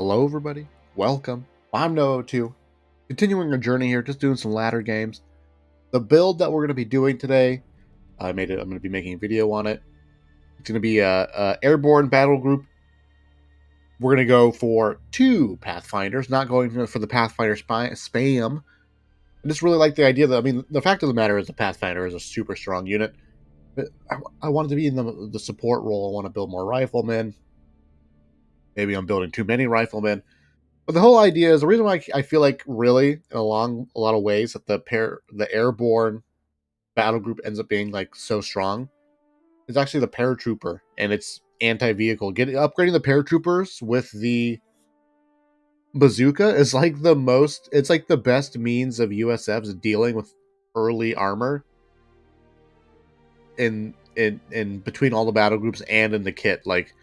Hello everybody, welcome. I'm Noob, continuing our journey here, just doing some ladder games. The build that we're going to be doing today, I'm going to be making a video on it. It's going to be a airborne battle group. We're going to go for 2 Pathfinders, not going for the Pathfinder spam. I just really like the idea that, the fact of the matter is the Pathfinder is a super strong unit. But I wanted to be in the support role. I want to build more riflemen. Maybe I'm building too many riflemen. But the whole idea is the reason why I feel like really along a lot of ways that the airborne battle group ends up being like so strong is actually the paratrooper and its anti-vehicle. Upgrading the paratroopers with the bazooka is like it's like the best means of USFs dealing with early armor in between all the battle groups and in the kit. Like,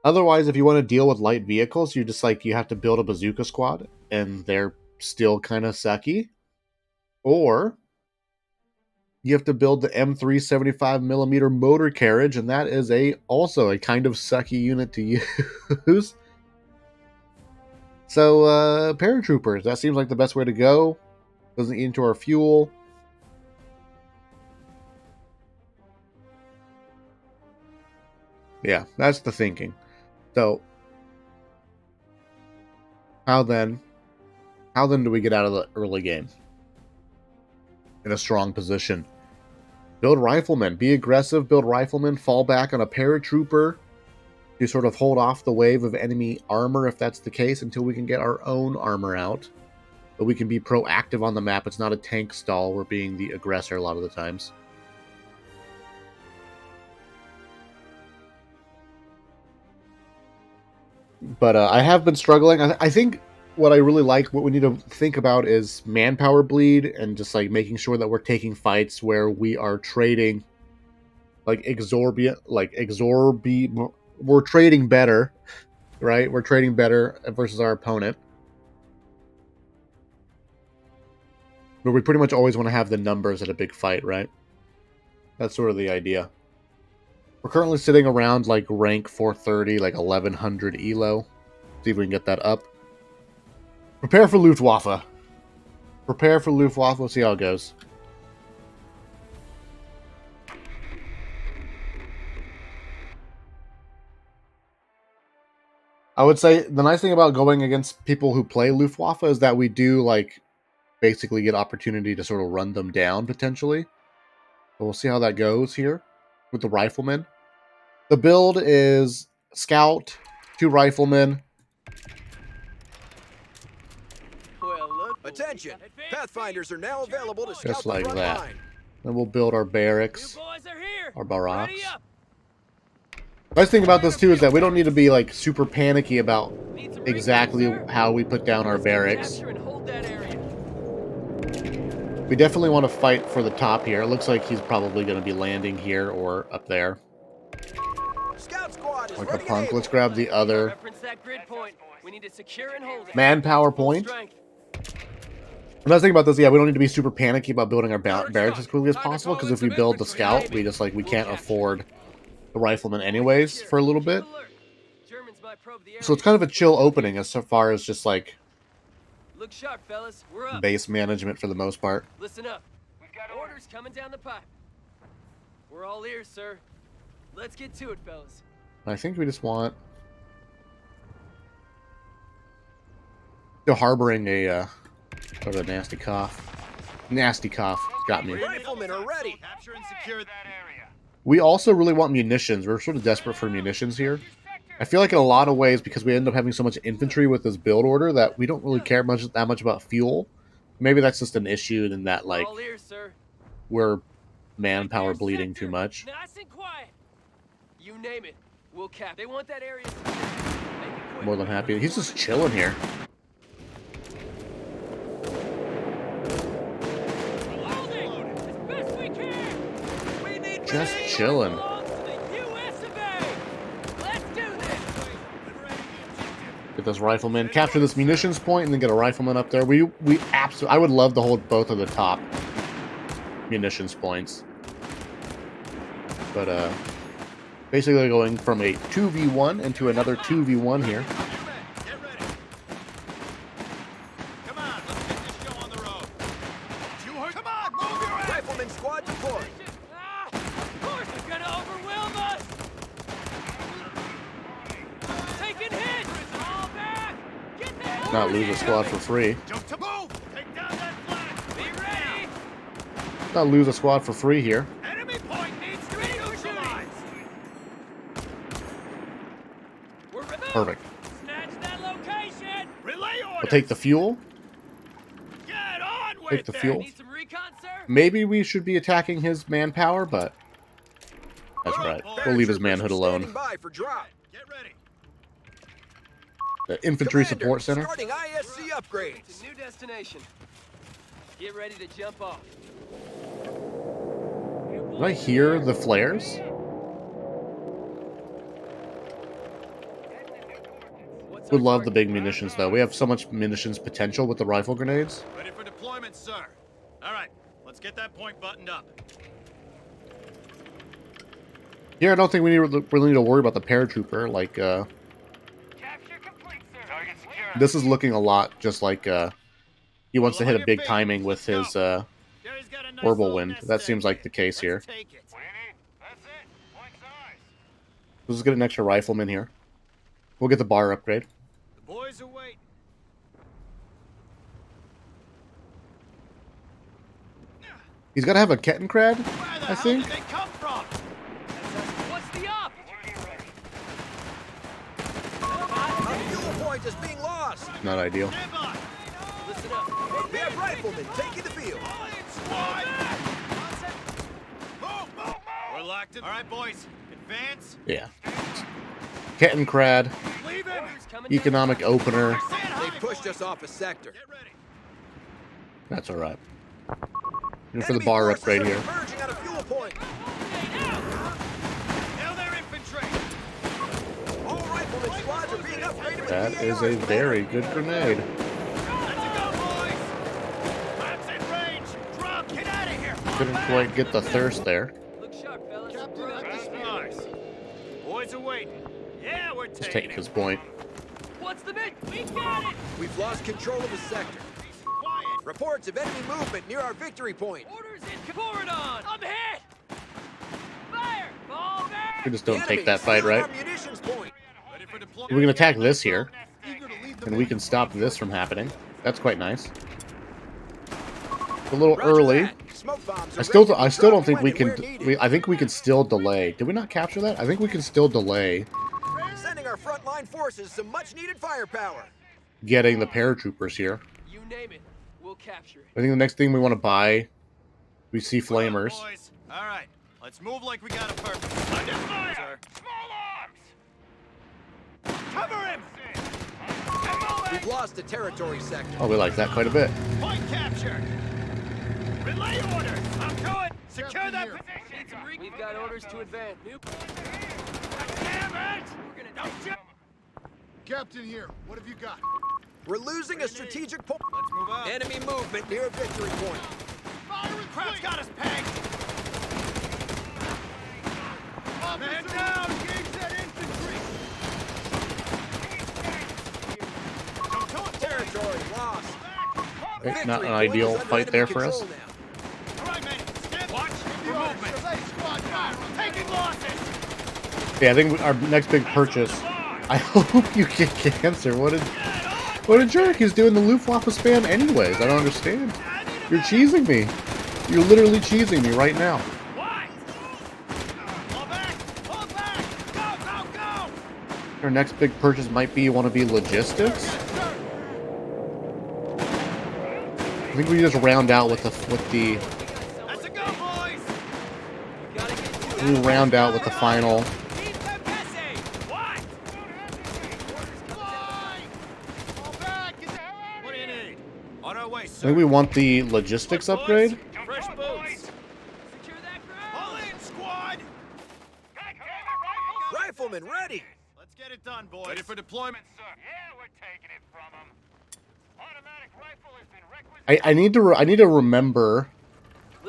otherwise, if you want to deal with light vehicles, you have to build a bazooka squad, and they're still kind of sucky. Or you have to build the M3 75mm motor carriage, and that is also a kind of sucky unit to use. So, paratroopers, that seems like the best way to go. Doesn't eat into our fuel. Yeah, that's the thinking. So, how then do we get out of the early game in a strong position? Build riflemen. Be aggressive, build riflemen, fall back on a paratrooper to sort of hold off the wave of enemy armor if that's the case until we can get our own armor out. But we can be proactive on the map. It's not a tank stall. We're being the aggressor a lot of the times. But I have been struggling. I think what I really like, what we need to think about is manpower bleed and just like making sure that we're taking fights where we are trading like we're trading better, right? We're trading better versus our opponent. But we pretty much always want to have the numbers at a big fight, right? That's sort of the idea. We're currently sitting around like rank 430, like 1100 elo. See if we can get that up. Prepare for Luftwaffe. Prepare for Luftwaffe. We'll see how it goes. I would say the nice thing about going against people who play Luftwaffe is that we do like basically get opportunity to sort of run them down potentially. But we'll see how that goes here with the riflemen. The build is Scout, 2 riflemen. Attention! Pathfinders are now available to scout Just like the front that. line. Then we'll build our barracks, our barracks. Nice thing about this too is that we don't need to be like super panicky about exactly how we put down our barracks. We definitely want to fight for the top here. It looks like he's probably going to be landing here or up there. Scout squad is Like a ready punk. and Let's grab the other manpower point. The nice thing about this, yeah, we don't need to be super panicky about building our barracks as quickly as possible, because if we build the scout, we can't afford the rifleman anyways for a little bit. So it's kind of a chill opening as far as just like base management for the most part. Listen up. We've got orders coming down the pipe. We're all ears, sir. Let's get to it, fellas. I think we just want still harboring a sort of nasty cough. Nasty cough got me. riflemen are ready. Capture and secure that area. We also really want munitions. We're sort of desperate for munitions here. I feel like in a lot of ways, because we end up having so much infantry with this build order, that we don't really care that much about fuel. Maybe that's just an issue in that, like, we're manpower bleeding too much. Nice and quiet. You name it. We'll cap. They want that area. More than happy. He's just chilling here. Just chilling. Get this rifleman, capture this munitions point, and then get a rifleman up there. I would love to hold both of the top munitions points. But basically going from a 2v1 into another 2v1 here. Let's not lose a squad for free. Jump to move! Take down that flag! Be ready! Let's not lose a squad for free here. Enemy point needs to be neutralized! We're ready. Perfect. Snatch that location! Relay We'll orders! take the fuel. Get on with Take the it! fuel. Need some recon, sir? Maybe we should be attacking his manpower, but that's right. We'll leave his manhood alone. Standing by for drop. Get ready! The infantry Commander, support center. Starting ISC It's upgrades. a new destination. Get ready to jump off. Did I hear the flares? What's Would our love the target? big munitions though. We have so much munitions potential with the rifle grenades. Ready for deployment, sir. Alright, let's get that point buttoned up. Here, I don't think we really need to worry about the paratrooper. Like, Capture complete, sir. Target secure. this is looking a lot just like he wants to Well, hit on a your big feet. timing with Let's his go. Jerry's got a nice orbital little wind. nest That egg seems like the case Let's here. take it. That's it. Point size. Let's just get an extra rifleman here. We'll get the bar upgrade. The boys are waiting. He's got to have a Kettenkrad, Where the I hell think. did they come from? What's the op? A fuel point is being lost. Not ideal. Stand by. Listen up. We have riflemen taking the field. Squad. Move, move, move. We're locked in. All right, boys. Advance. Yeah. Kettenkrad, Leave him. Orders coming economic opener. Stand They high, pushed boys. us off a sector. Get ready. That's all right. And for the Enemy bar forces upgrade are here. converging on a fuel point. Hail their infantry. All riflemen squads are being upgraded with That VAR. is a very good grenade. Let's go, boys. Traps in range. Drop. Get out of here. Couldn't quite get the thirst there. Look sharp, fellas. That's nice. Boys are waiting. Yeah, we're Just taking take it. his point. What's the big? We got it! We've lost control of the sector. Quiet. Reports of enemy movement near our victory point. Orders in. Forward on! I'm hit! Fire! Fall back! We just The don't take enemy that is fight, sealing right? our munitions point. Ready for deployment. We can attack this here, and we can stop this from happening. That's quite nice. A little Roger early. that. Smoke bombs are I still ready to don't drop think we when can. and where needed. I think we can still delay. Did we not capture that? I think we can still delay Sending our frontline forces some much-needed firepower. getting the paratroopers here. You name it. We'll capture it. I think the next thing we want to buy, we see flamers. Boys. All right. Let's move like we got a purpose. Under fire. Small arms. Cover him. We've lost the territory sector. Oh, we like that quite a bit. Point captured. Relay orders. I'm going. Secure that position. We've got orders to advance. Noob. Damn it. We're gonna Don't you? Captain here, what have you got? We're losing a strategic point. Let's move out. Enemy movement near a victory point. Crowd's got us pegged. Man down. Engage that infantry! Don't kill it. Territory lost. Okay, not Victory an point ideal is under fight enemy there for us. control now. All right, man. Stand. Watch for movement. Delay squad fire! Taking losses. Yeah, I think our next big purchase. I hope you get cancer. What a jerk! He's doing the Luftwaffe spam anyways. I don't understand. You're cheesing me. You're literally cheesing me right now. Why? Fall back. Fall back. Go, go, go. Our next big purchase might be logistics. I think we just round out with the That's a go, boys. gotta get we round out with the final. What? Fall back. Get the hell out. What do you need? On our way, I sir. think we want the logistics upgrade. Fresh boots. secure that All ground. in, squad. Riflemen ready. Let's get it done, boys. Ready for deployment, sir. Yeah, we're taking it from them. Automatic rifle has been requisitioned. I need to remember.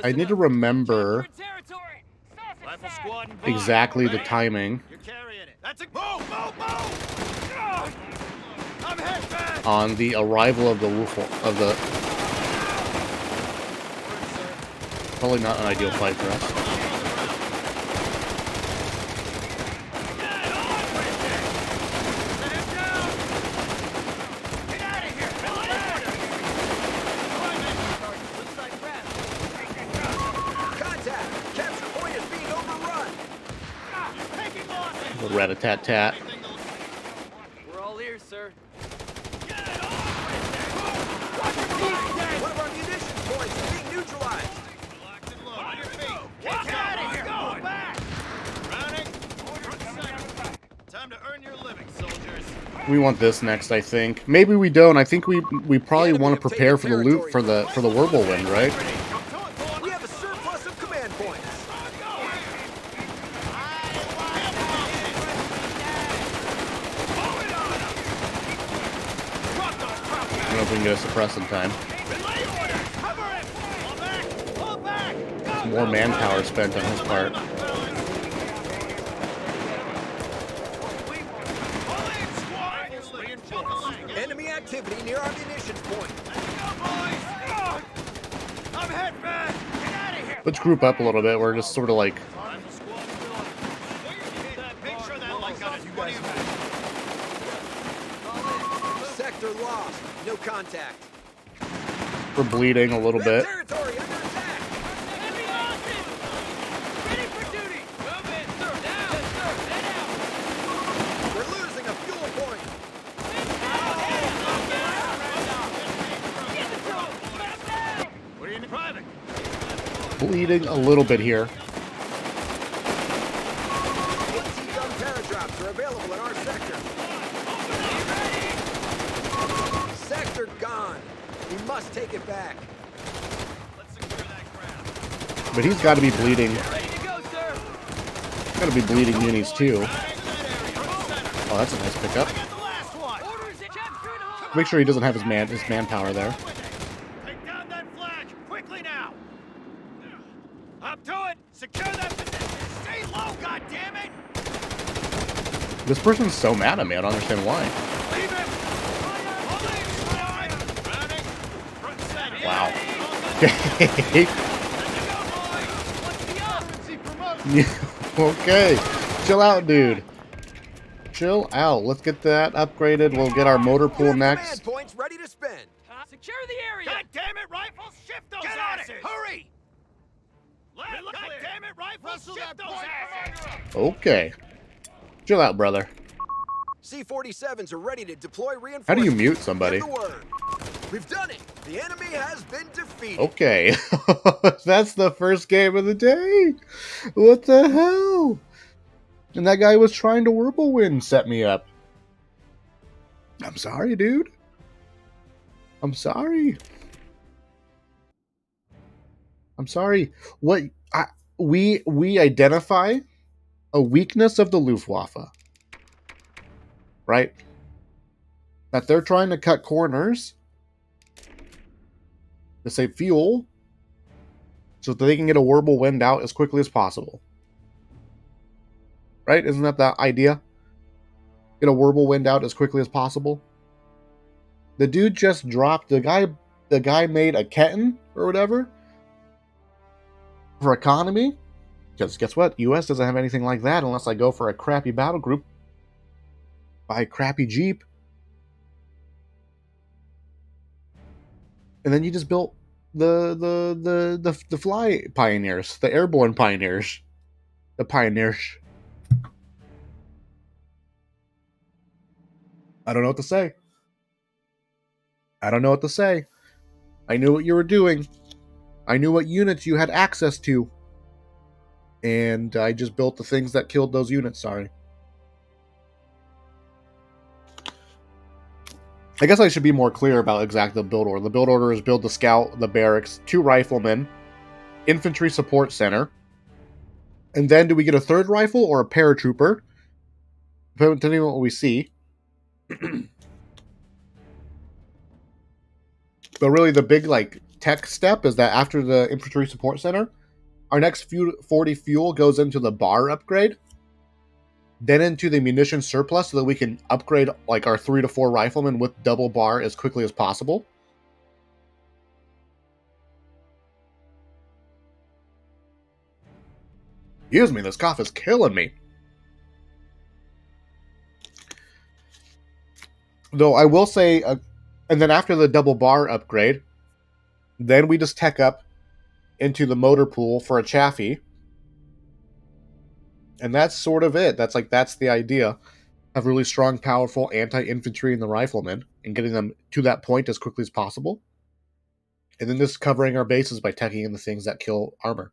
I Listen need to up. remember Capture territory. Rifle squad and bomb. exactly the Ready? timing You're carrying it. That's a move, move, move. I'm hit, man. on the arrival of the Probably not an ideal fight for us. Get on with it. Set him down. Get out of rat-a-tat-tat. We're all ears, sir. One of our munitions points is being neutralized. Locked and loaded. On your feet. Get out of here. Go back. Browning. Time to earn your living, soldiers. We want this next, I think. Maybe we don't. I think we probably enemy want to have prepare taken for the loot territory. for the whirlwind, right? We have a surplus of command points. I don't know if we can get a suppress in time. More manpower spent on his part. Enemy activity near our munitions point. I'm head back. Get out of here. Let's group up a little bit. We're just sort of like Make sure that light gun is 20 of Sector lost. No contact. we're bleeding a little Red bit. territory under attack. Enemy hostage! Ready for duty! Move in, sir! Now! Yes, sir! Head out! We're losing a fuel point. Get the drone! Back down! What are you in private? Bleeding a little bit here. 18-gun paradrops are available in our sector. Sector gone. We must take it back. Let's secure that ground. But he's got to be bleeding. Ready to go, sir! Got to be bleeding unis too. Into that area. Front center. Oh, that's a nice pickup. Get the last one. Orders at Jeff through the hole! Make sure he doesn't have his manpower there. Take down that flag. Quickly now. Up to it. Secure that position. Stay low, goddammit. This person's so mad at me. I don't understand why. Leave him. Police squad. Browning. Front center. Wow. Okay. Chill out, dude. Chill out. Let's get that upgraded. We'll get our motor pool Command next. points ready to spend. Secure the area! God damn it, rifles! Shift those asses! Hurry! God damn it, rifles! Shift those asses! Okay. Chill out, brother. C-47s are ready to deploy reinforcements. How do you mute somebody? Give the word. We've done it. The enemy has been defeated. Okay. That's the first game of the day. What the hell? And that guy was trying to whirlwind set me up. I'm sorry, dude. I'm sorry. I'm sorry. We identify a weakness of the Luftwaffe, right? That they're trying to cut corners to save fuel so that they can get a whirlwind out as quickly as possible. Right? Isn't that the idea? Get a whirlwind out as quickly as possible. The dude just dropped the guy made a Ketten or whatever for economy. Because guess what? US doesn't have anything like that unless I go for a crappy battle group. Buy a crappy Jeep. And then you just built the fly pioneers, the airborne pioneers. The pioneers. I don't know what to say. I don't know what to say. I knew what you were doing. I knew what units you had access to. And I just built the things that killed those units, sorry. I guess I should be more clear about exactly the build order. The build order is build the scout, the barracks, 2 riflemen, infantry support center. And then do we get a 3rd rifle or a paratrooper? Depending on what we see. But really the big tech step is that after the infantry support center, our next 40 fuel goes into the bar upgrade, then into the munition surplus so that we can upgrade our 3 to 4 riflemen with double bar as quickly as possible. Excuse me, this cough is killing me. Though I will say, and then after the double bar upgrade, then we just tech up into the motor pool for a Chaffee. And that's sort of it. That's the idea. Have really strong, powerful anti-infantry in the riflemen and getting them to that point as quickly as possible. And then just covering our bases by teching in the things that kill armor.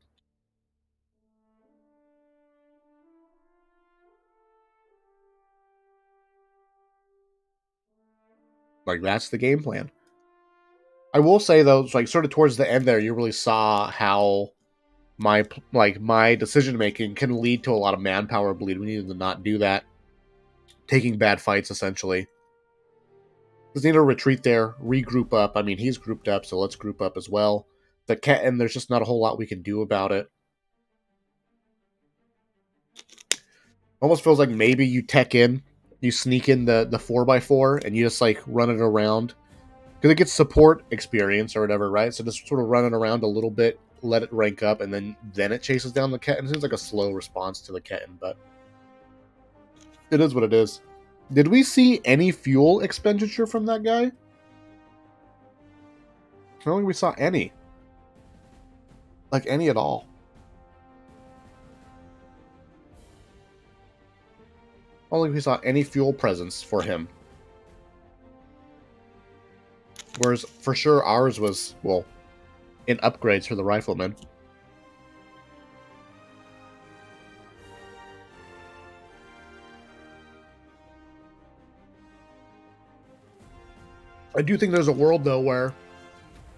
Like, that's the game plan. I will say, though, like, sort of towards the end there, you really saw how my decision-making can lead to a lot of manpower bleed. We needed to not do that. Taking bad fights, essentially. Just need to retreat there, regroup up. I mean, he's grouped up, so let's group up as well. And there's just not a whole lot we can do about it. Almost feels like maybe you tech in, you sneak in the 4x4, and you just, like, run it around. Because it gets support experience or whatever, right? So just sort of run it around a little bit, let it rank up, and then it chases down the Ketten. It seems like a slow response to the Ketten, but it is what it is. Did we see any fuel expenditure from that guy? I don't think we saw any. Like, any at all. I don't think we saw any fuel presence for him. Whereas, for sure, ours was, well, in upgrades for the riflemen. I do think there's a world, though, where...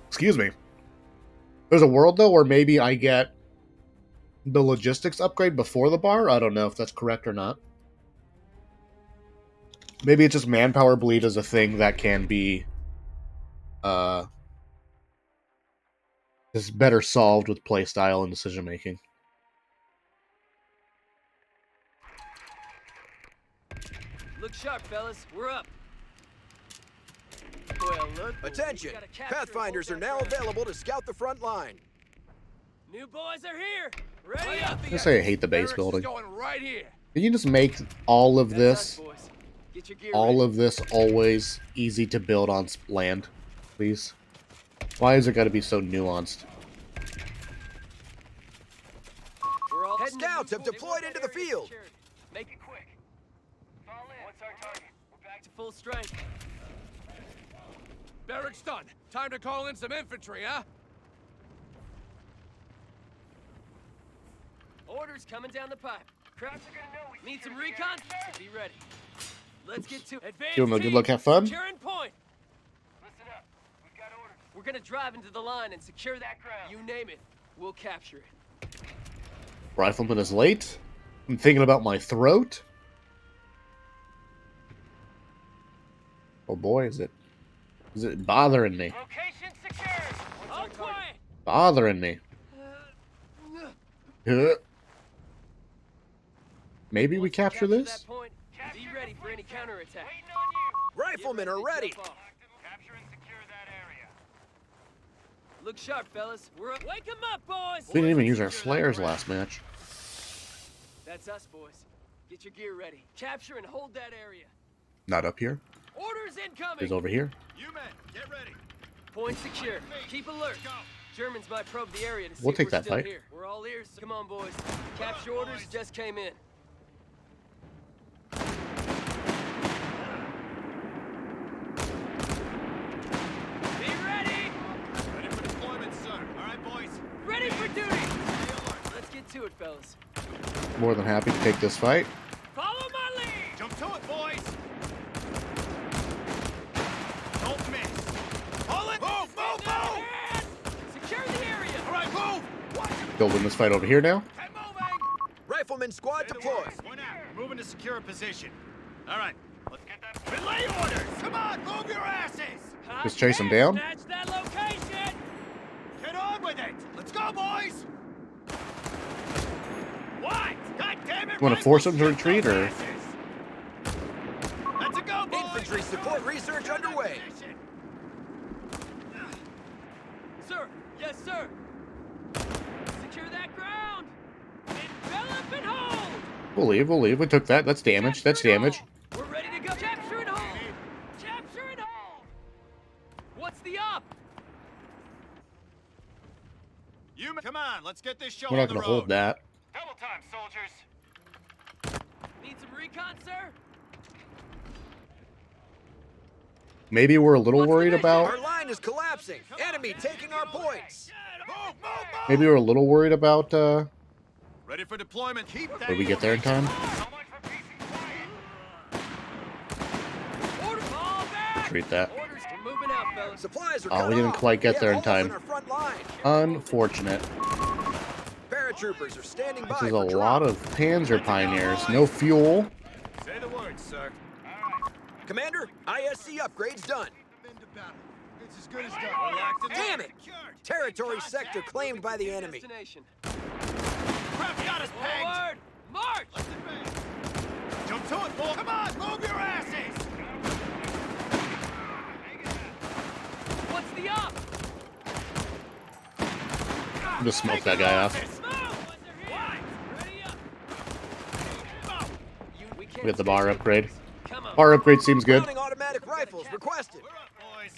Excuse me. There's a world, though, where maybe I get the logistics upgrade before the bar. I don't know if that's correct or not. Maybe it's just manpower bleed as a thing that can be is better solved with playstyle and decision making. Look sharp, fellas. We're up. Well, look. Attention! We got a capture Pathfinders are hold that now ground. available to scout the front line. New boys are here. Ready up. I say I hate the base Barracks is building. going right here. Can you just make all of That's this, us, boys. Get your gear all ready. of this always easy to build on land, please? Why is it got to be so nuanced? We're all heading to Scouts have Noob. deployed They want into the that area field. secured. Make it quick. Fall in. What's our target? We're back to full strength. Barracks done. Time to call in some infantry, huh? Orders coming down the pipe. Crowds are gonna know we need some recon. Be ready. Let's get to advance. Give 'em a good team. look, have fun. Securing point. Listen up. We've got orders. We're gonna drive into the line and secure that ground. You name it, we'll capture it. Rifleman is late. I'm thinking about my throat. Oh boy, is it bothering me? Location secured. All quiet. Bothering me. Maybe we Once you capture this? that point, be ready for any counterattack. Riflemen are ready. Capture and secure that area. Look sharp, fellas. We're up. Wake 'em up, boys. We didn't even use our flares last match. That's us, boys. Get your gear ready. Capture and hold that area. Not up here. Orders incoming. He's over here. You men, get ready. Point secure. Keep alert. Germans might probe the area to see We'll if take we're that still fight. here. We're all ears. Come on, boys. Capture orders just came in. Be ready. Ready for deployment, sir. All right, boys. Ready for duty. Stay alert. Let's get to it, fellas. More than happy to take this fight. Follow my lead. Jump to it, boys. Don't miss. Pull it. Move, move, move. And secure the area. All right, move. Watch it. Go win this fight over here now. Keep moving. Rifleman squad Stay the deployed. works. Point out. We're moving to secure a position. All right. Let's get that. Relay orders. Come on, move your asses. Just chase him down. Snatch that location. Get on with it. Let's go, boys. What? God damn it. You wanna force them to rifles, retreat, shoot or- those asses. Let's go, boys. Infantry support research underway. Sir. Yes, sir. Secure that ground. Envelop and hold. We'll leave. We took that. That's damage. That's Capture and damage. hold. We're ready to go. Capture and hold. Capture and hold. What's the up? You men, come on. Let's get this show We're not on the going to road. hold that. Double time, soldiers. Need some recon, sir? Maybe we're a little What's the worried mission? about. Our line is collapsing. Enemy taking our points. Move, move, move! Maybe we're a little worried about. Ready for deployment. Keep that. Did we get there in time? Order, fall back! Treat that. Orders, we're moving out, fellas. Supplies are Oh, cut we didn't off. quite get We there have in holes time. our front line. Unfortunate. Paratroopers are standing by This is for a drop. lot of Panzer Pioneers. No fuel. Say the word, sir. Commander, ISC upgrades done. It's as good as We're locked and Damn it! secured. Territory sector claimed by the enemy. Destination. Crap's got us pegged. Forward! March! Let's advance. Jump to it, boy. Come on, move your asses. What's the up? Just smoke that guy off. We We got the bar upgrade. Come on. Bar upgrade seems good. Mounting automatic rifles requested. We're up, boys.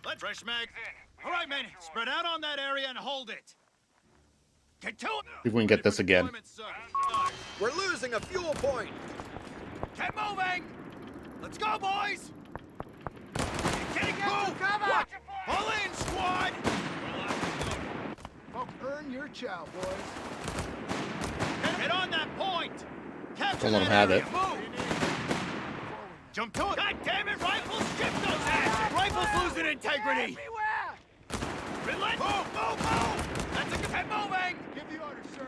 Let's fresh mags in. All right, men. Spread out on that area and hold it. Get to it. See if we can get this again. Deployment, sir. Start. We're losing a fuel point. Get moving. Let's go, boys. Getting move. Cover. Pull in, squad. Earn your chow, boys. Get on that point. Capture Don't let that 'em have area. it. Move. Jump to it. God damn it, rifles. Shift those asses. Rifles losing integrity. Relent. Move, move, move. That's a good. Get moving. Give the order, sir.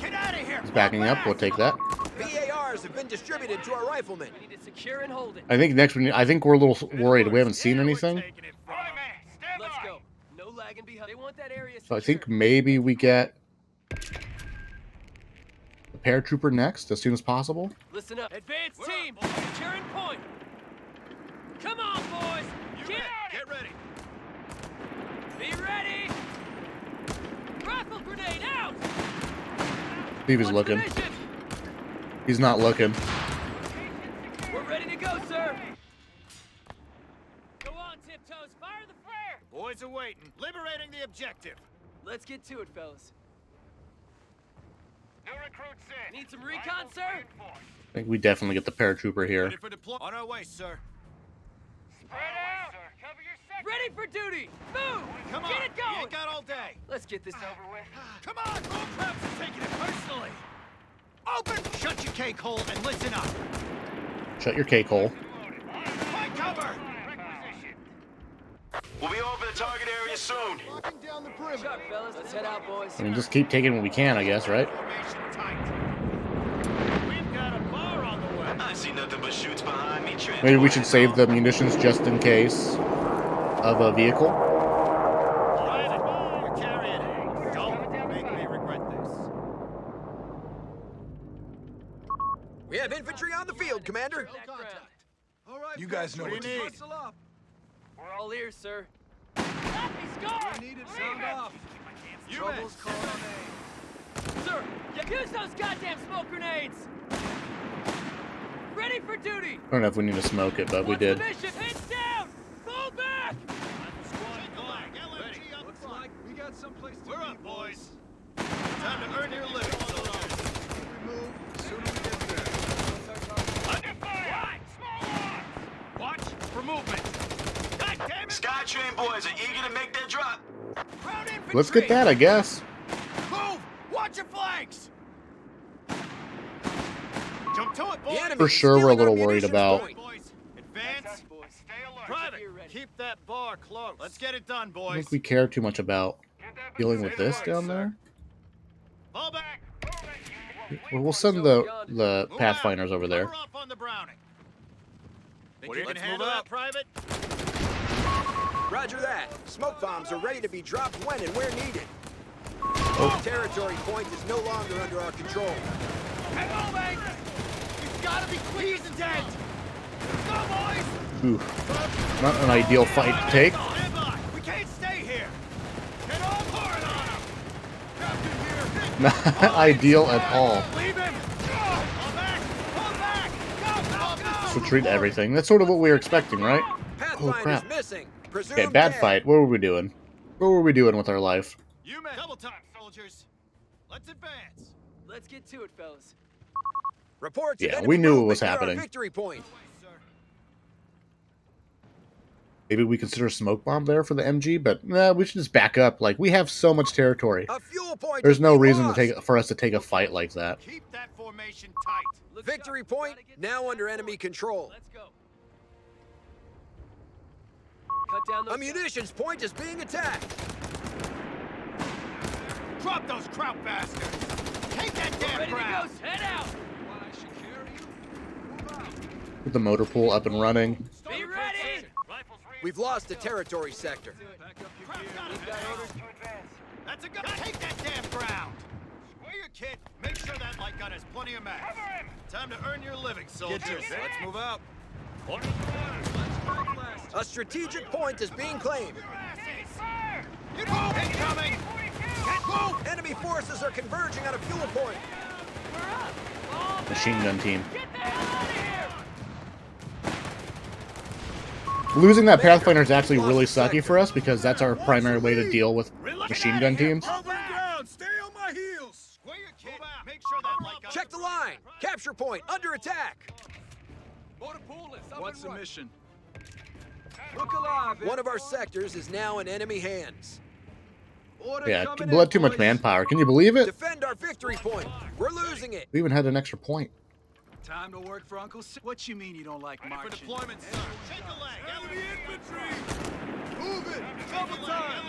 Get out of here. He's backing up. We'll take that. BARs have been distributed to our riflemen. We need to secure and hold it. I think next I think we're a little worried. We haven't seen Yeah, we're anything. taking it from 'em. Let's go. No lagging behind. They want that area So I secure. think maybe we get the paratrooper next as soon as possible. Listen up. Advance We're team. up, boys. Securing point. Come on, boys. You Get bet. at Get it. ready. Be ready. Rifle grenade out. See if he's What's looking. the mission? He's not looking. We're ready to go, sir. Go on, tiptoes. Fire the flare. Boys are waiting. Liberating the objective. Let's get to it, fellas. New recruits in. Need some recon, sir? I think we definitely get the paratrooper here. Ready for deployment. On our way, sir. Spread out. Cover your sector. Ready for duty. Move. Come on. Get it You going. ain't got all day. Let's get this over with. Come on. Bullcraps are taking it personally. Open. Shut your cake hole and listen up. Shut your cake hole. Find cover. We'll be over the target area soon. Locking down the perimeter. Sharp, fellas. Let's head out, boys. I mean, just keep taking what we can, I guess, right? Formation tight. We've got a bar on the way. I see nothing but chutes behind me. Maybe we should save the munitions just in case of a vehicle. Drive it. You're carrying it. Don't make me regret this. We have infantry on the field, Commander. That ground. All right, You guys know what fellas, you need. Muscle up. We're all ears, sir. Copy, score! We need it sound off. You Trouble's bet. called on A. Sir, use those goddamn smoke grenades! Ready for duty! I don't know if we need to smoke it, but we What's did. the mission? Heads down! Fall back! Squad flag. LMG up Looks front. like we got someplace to We're be, up, boys. Time to earn your living, soldiers. We move as soon as we get there. Under fire! Small arms! Watch for movement. God damn it! Skytrain boys are eager to make their drop. Ground infantry! Let's get that, I guess. Move! Watch your flanks! Jump to it, boys! The enemy For is sure, we're a stealing little our worried munitions about- point. Boys, advance. Boys, stay alert. Private, Gear ready. keep that bar close. Let's get it done, I don't boys. think we care too much about dealing with this down there. Fall back. Well, we'll send the Move Pathfinders out. over there. Cover up on the Browning. Think What you do you- can let's handle move that, out. Private? Roger that. Smoke bombs are ready to be dropped when and where needed. Oh. Territory point is no longer under our control. Get moving! You've got to be quick as dead. Go, boys! Ooh, not an ideal fight to take. Stand by. We can't stay here. Get all hard on him. Captain here. Not ideal at all. Leave him. Fall back. Fall back. Go, go, go. So treat everything. That's sort of what we were expecting, right? Pathfinder's crap. missing. Presumed Okay, bad dead. fight. What were we doing? What were we doing with our life? You men. Double time, soldiers. Let's advance. Let's get to it, fellas. Reports of Yeah, enemy we knew it movement was near our happening. victory point. Maybe we consider a smoke bomb there for the MG, but nah, we should just back up. Like, we have so much territory. A fuel point There's is no being reason lost. for us to take a fight like that. Keep that formation tight. Look Victory sharp. point Gotta get now to under that enemy point. control. Let's go. Cut down those A munitions point is being attacked. Drop those kraut bastards. Take that damn Ready to ground. go. Head out. Get the motor pool up and running. Be ready. We've lost the territory sector. That's a gun. Take that damn ground. Square your kit. Make sure that light gun has plenty of mass. Time to earn your living, soldiers. Let's move out. A strategic point is being claimed. You know, incoming. Get moved. Enemy forces are converging on a fuel point. Machine gun team. Get the hell out of here. Losing that Pathfinder is actually really sucky for us because that's our primary way to deal with machine gun teams. Hold the ground. Stay on my heels. Square your kit. Make sure that light gun. Check the line. Capture point under attack. What's the mission? Look alive. One of our sectors is now in enemy hands. Yeah, blood too much manpower. Can you believe it? Defend our victory point. We're losing it. We even had an extra point. Time to work for Uncle Sam. What you mean you don't like Ready for marching? deployment, sir. Shake a leg. Enemy infantry. Move it. Double time.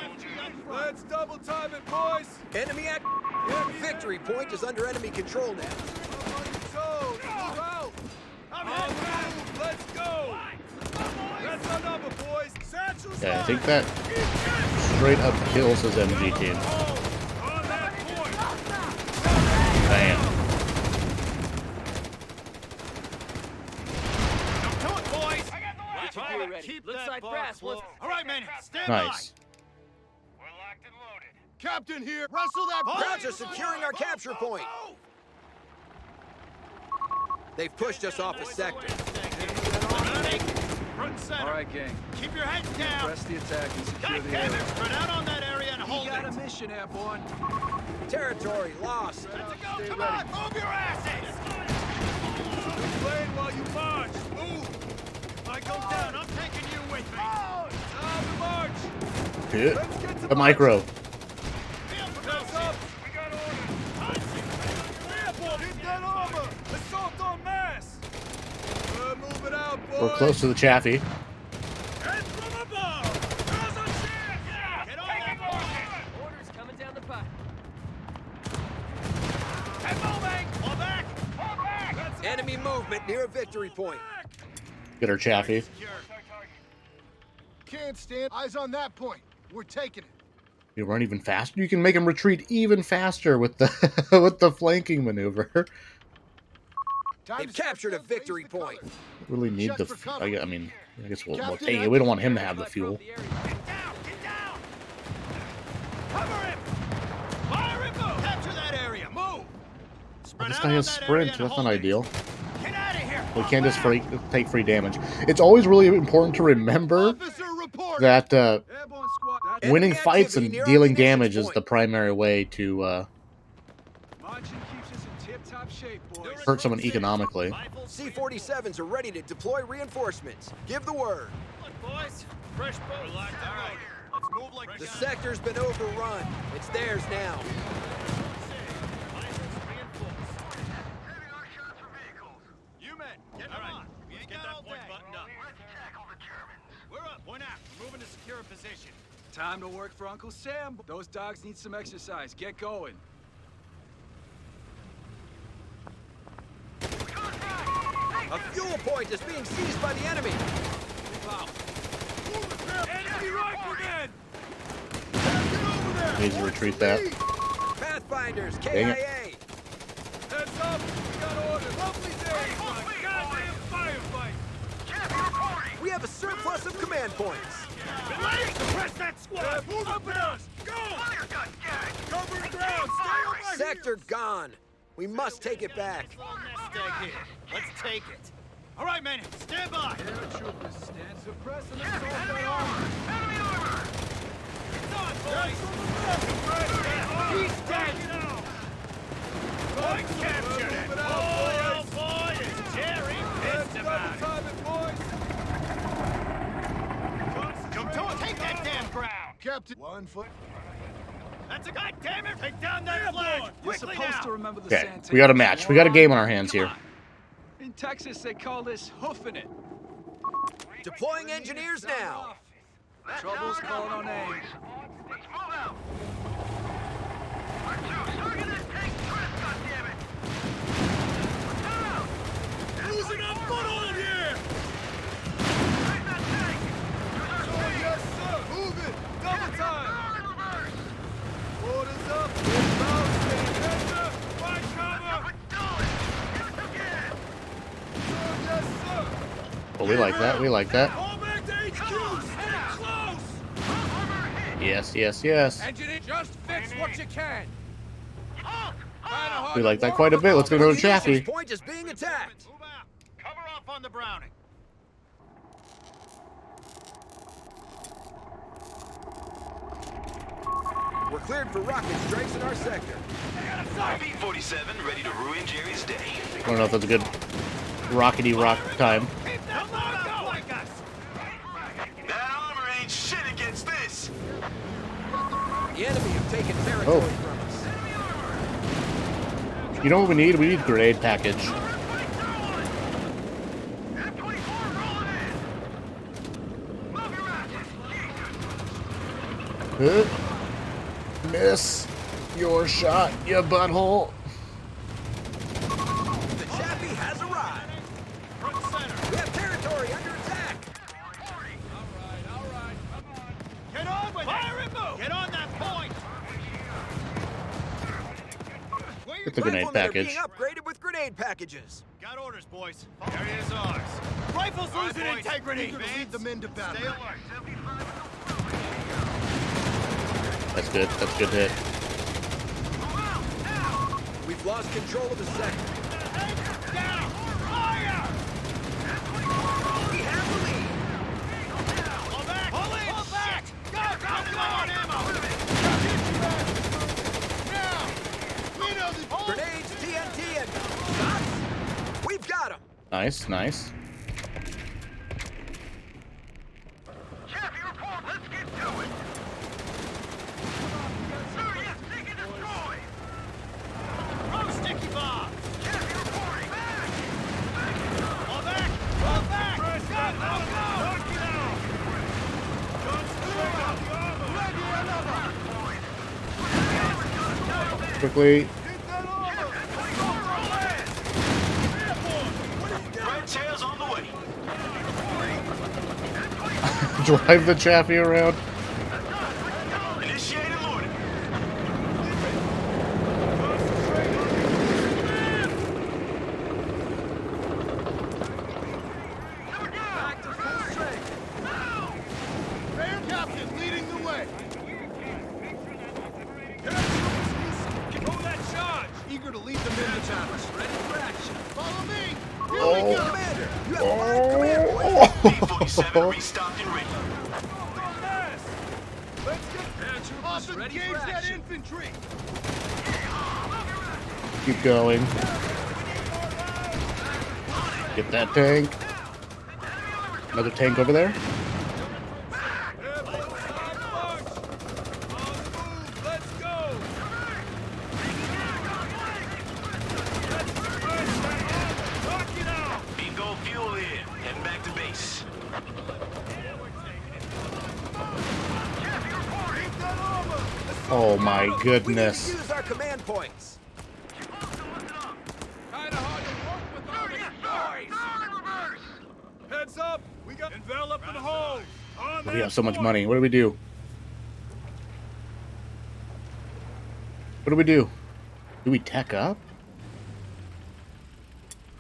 Let's double time it, boys. Enemy act. Victory point is under enemy control now. Move out. Let's go. That's our number, boys. Satchel. Yeah, I think that straight up kills his MG team. On that point. Bam. Do it, boys. Get your gear ready. Keep Looks that like bar brass close. wants. All right, man. Stand Nice. We're locked and loaded. Captain here. Rustle that. Crowds are securing our capture point. They've pushed us off a sector. Front and center. All right, gang. Keep your heads down. Press the attack and secure God the damn area. it. Spread out on that area and hold You got a it. mission, airborne. Territory lost. Let's go. Stay Come ready. on. Move your asses. Explain while you march. Move. If I go down, I'm taking you with me. Time to march. Hit Let's get to the micro. Heads up. We got orders. Hit that armor. Assault on mass. Move it out, boys. We're close to the Chaffee. Head from above. There's a chance. Get on that market. Orders coming down the pipe. Head moving. Fall back. Fall back. That's Enemy movement near a victory point. Get our Chaffee. secure. Can't stand. Eyes on that point. We're taking it. You run even faster. You can make him retreat even faster with the with the flanking maneuver. They've captured a victory point. Really need Check the. for cover. I mean, I guess we'll Captain, take it. We don't want him to have the fuel. Get down. Get down. Cover him. Fire him. Move. Capture that area. Move. Well, Spread this out guy on has that area sprint. and That's hold not it. ideal. Get out of here. We can't just take free damage. It's always really important to remember Officer report. that Airborne squad. Enemy winning fights and activity near our dealing munitions damage is point. the primary way to Marching keeps us in tip-top shape, boys. hurt someone economically. C-47s are ready to deploy reinforcements. Give the word. Look, boys. Fresh boat. Locked and loaded. Let's move like The sector's been overrun. It's theirs now. You men, get on. We ain't got that point buttoned up. We're up. Point out. We're moving to secure a position. Time to work for Uncle Sam. Those dogs need some exercise. Get going. A fuel point is being seized by the enemy. Enemy riflemen! Needs to retreat that. Pathfinders, Dang KIA. it. Heads up! We got orders! Lovely day! Goddamn firefight! We have a surplus of command points. Ready? Suppress that squad! Move up and us! Go! Fire gun gang! Cover the ground! Stay on my Sector gone. We must take it back. Let's take it. All right, men, stand by. Troopers, stand suppressed and assault that armor. It's on, boys. He's dead. Point captured it! Oh, boy, is Jerry pissed about it! Jump to it! Take that damn ground! Captain. 1 foot. That's a goddamn it! Take down that flag! You're Quickly supposed now! to remember the Okay, Santana. we got a match. We got a game on our hands here. In Texas, they call this hoofing it. Deploying engineers now. Trouble's calling our name. Let's move out. Target that tank first, goddammit! Losing a foothold here! Take that tank! Yes, sir. Move it. Double time. Orders up. Find cover! Yes, sir. Well, we like that. We like that. All back to HQ! Stay close! Yes, yes, yes. Engineer, just fix what you can. We like that quite a bit. Let's go to Munitions Chaffee. point is being attacked. Move out! Cover off on the Browning. We're cleared for rocket strikes in our sector. B-47 ready to ruin Jerry's day. I don't know if that's a good rockety rock time. Keep that load up like us! That armor ain't shit against this. The enemy have taken territory from us. You know what we need? We need grenade package. Miss your shot, you butthole. The Chaffee has arrived. Front center! We have territory under attack. Get on with Fire it! Move! Get on that point! Get the grenade Riflemen are package. being upgraded with grenade packages. Got orders, boys. Area is ours. Rifles losing integrity! Lead the men to battle. Stay alert. That's good. That's a good hit. We've lost control of the sector. Down! Fire! We have the lead. Pull back! Pull in! Pull back! Go! Go on ammo! Now! We know the... Grenades, TNT, and shots. We've got them. Nice, nice. Chaffee, report! Let's get to it! Sir, yes, seek and destroy! Throw sticky bombs! Chaffee, reporting! Pull back! Pull back! Go! Go! Go! Knock it out! Guns straight out the armor! Ready another! Quickly. Red tails on the way. Drive the Chaffee around. Initiate and loading. Back to full strength. Rear captain leading the way! Move that charge! Eager to lead the men to battle. Ready for action. Follow me! Oh. Commander, you have a live command point. B-47 restocked and ready. Let's get Paratroopers off and ready engage for that action. infantry! Keep going. Get that tank. Another tank over there. Let's go! Knock it out! Bingo fuel in. Heading back to base. Oh my We need to goodness. use our command points. Kinda hard to work with all this noise. Heads up! We got envelop and hold! On We have so much money. What do we do? What do we do? Do we tech up?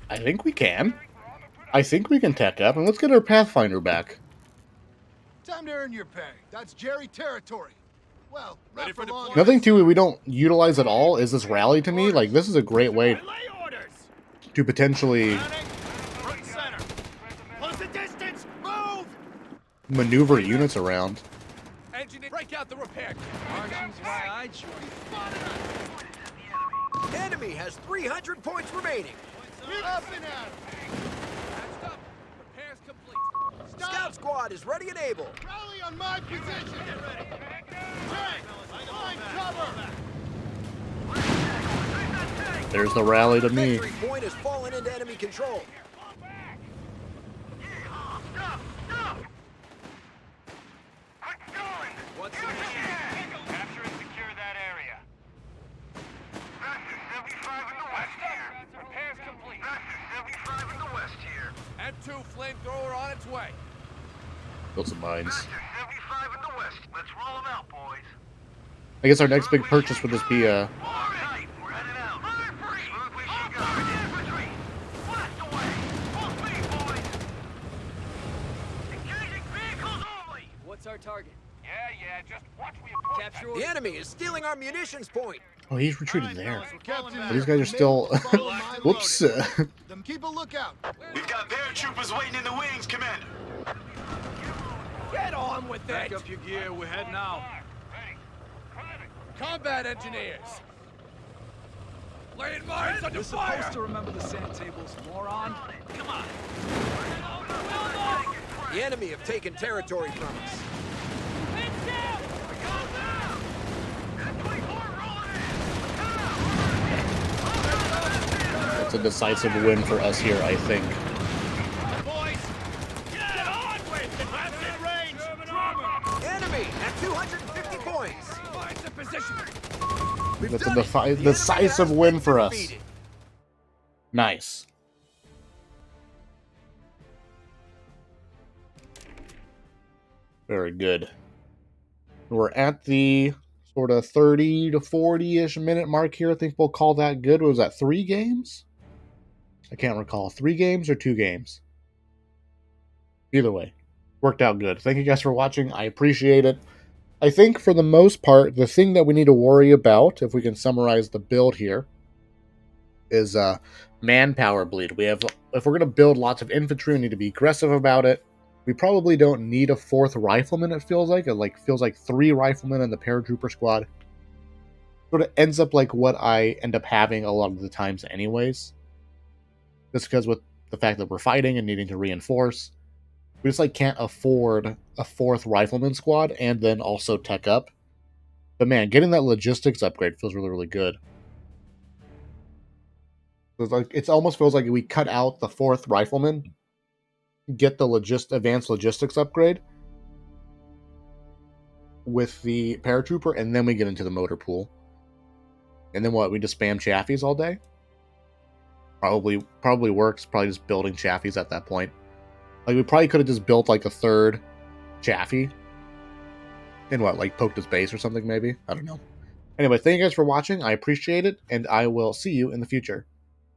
I think we can. I think we can tech up, and let's get our Pathfinder back. Time to earn your pay. That's Jerry territory. Well, Ready not for for long. deployment. Another thing too we don't utilize at all is this rally to me. Like, this is a great way Lay orders! to potentially Panic! Front center! Close the distance! Move! maneuver units around. Engineer, break out the repair kit. Martians, why I joined. Enemy has 300 points remaining. Up and at 'em. Patched up. Repairs complete. Scout squad is ready and able. Rally on my position. Get ready. Tank, find cover. There's the rally to me. Entry point has fallen into enemy control. What's the mission? Capture and secure that area. Sector 75 in the west here. Repairs complete. Sector 75 in the west here. M2 flamethrower on its way. Build some mines. Sector 75 in the west. Let's roll them out, boys. I guess our next big purchase would just be All right, we're headed out. Fire free. Smoothly she goes. Infantry. Blast away. Full speed, boys. Engaging vehicles only. What's our target? Yeah, just watch where you point. Capture The order. enemy is stealing our munitions point. Oh, he's retreating there. Captain, But these guys are still. Whoops. Them keep a lookout. We've got paratroopers waiting in the wings, Commander. Get on with it. Back up your gear. We're heading out. Ready. Private. Combat engineers. Laying mines under You're fire. supposed to remember the sand tables, moron. Come on. The enemy have taken territory from us. It's a decisive win for us here, I think. Boys, get on with it. That's in range. Enemy at 250 points. Find the position. We've That's a done it. The enemy decisive has win been for us. defeated. Nice. Very good. We're at the sort of 30 to 40-ish minute mark here. I think we'll call that good. What was that, 3 games? I can't recall. 3 games or 2 games? Either way, worked out good. Thank you guys for watching. I appreciate it. I think for the most part, the thing that we need to worry about, if we can summarize the build here, is manpower bleed. If we're going to build lots of infantry, we need to be aggressive about it. We probably don't need a 4th rifleman, it feels like. It feels like 3 riflemen in the paratrooper squad. Sort of ends up like what I end up having a lot of the times anyways. Just because with the fact that we're fighting and needing to reinforce, we just can't afford a 4th rifleman squad and then also tech up. But man, getting that logistics upgrade feels really, really good. It almost feels like we cut out the 4th rifleman, get the advanced logistics upgrade with the paratrooper, and then we get into the motor pool. And then what? We just spam Chafees all day? Probably works. Probably just building Chafees at that point. We probably could have just built a 3rd Chaffee. And what? Poked his base or something maybe? I don't know. Anyway, thank you guys for watching. I appreciate it, and I will see you in the future.